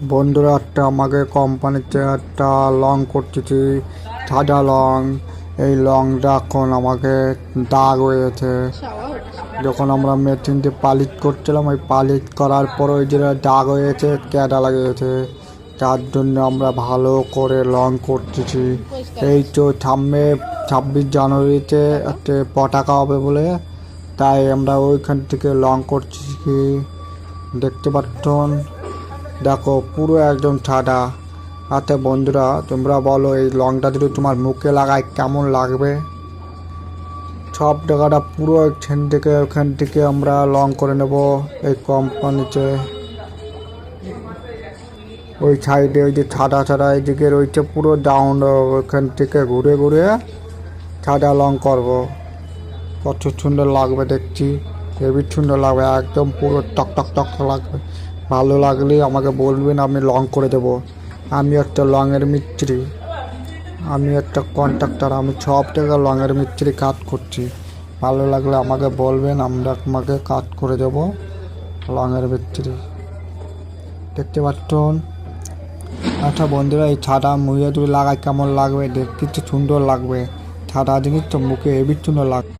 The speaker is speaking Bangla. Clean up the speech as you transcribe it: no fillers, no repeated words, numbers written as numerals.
বন্ধুরা একটা আমাকে কোম্পানিতে একটা লং করতেছি, সাদা লং। এই লংটা এখন আমাকে দাগ হয়েছে। যখন আমরা মেশিন দিয়ে পালিশ করছিলাম, ওই পালিশ করার পর ওই যে দাগ হয়েছে, ক্যাডা লাগিয়েছে। তার জন্য আমরা ভালো করে লং করতেছি। এই তো সামনে 26 জানুয়ারিতে একটা পতাকা হবে বলে, তাই আমরা ওইখান থেকে লং করতেছি। দেখতে পাচ্ছেন, দেখো পুরো একদম সাদা। আচ্ছা বন্ধুরা, তোমরা বলো এই লংটা যদি তোমার মুখে লাগাই কেমন লাগবে? সব জায়গাটা পুরো ওখান থেকে আমরা লং করে নেব এই কোম্পানিতে। ওই সাইডে ওই যে সাদা সাদা এদিকের ওইটা পুরো ডাউন, ওইখান থেকে ঘুরে ঘুরে সাদা লং করব। কত সুন্দর লাগবে দেখছি, হেবি সুন্দর লাগবে, একদম পুরো টক টক টক লাগবে। ভালো লাগলে আমাকে বলবেন, আমি লং করে দেবো। আমি একটা লংয়ের মিস্ত্রি, আমি একটা কন্ট্রাক্টর, আমি সব জায়গায় লংয়ের মিস্ত্রি কাজ করছি। ভালো লাগলে আমাকে বলবেন, আমরা তোমাকে কাজ করে দেবো লংয়ের মিস্ত্রি। দেখতে পাচ্ছেন। আচ্ছা বন্ধুরা, এই ছাদা মুখে যদি লাগাই কেমন লাগবে? দেখতে তো সুন্দর লাগবে, ছাদা জিনিস তো মুখে হেবি সুন্দর লাগবে।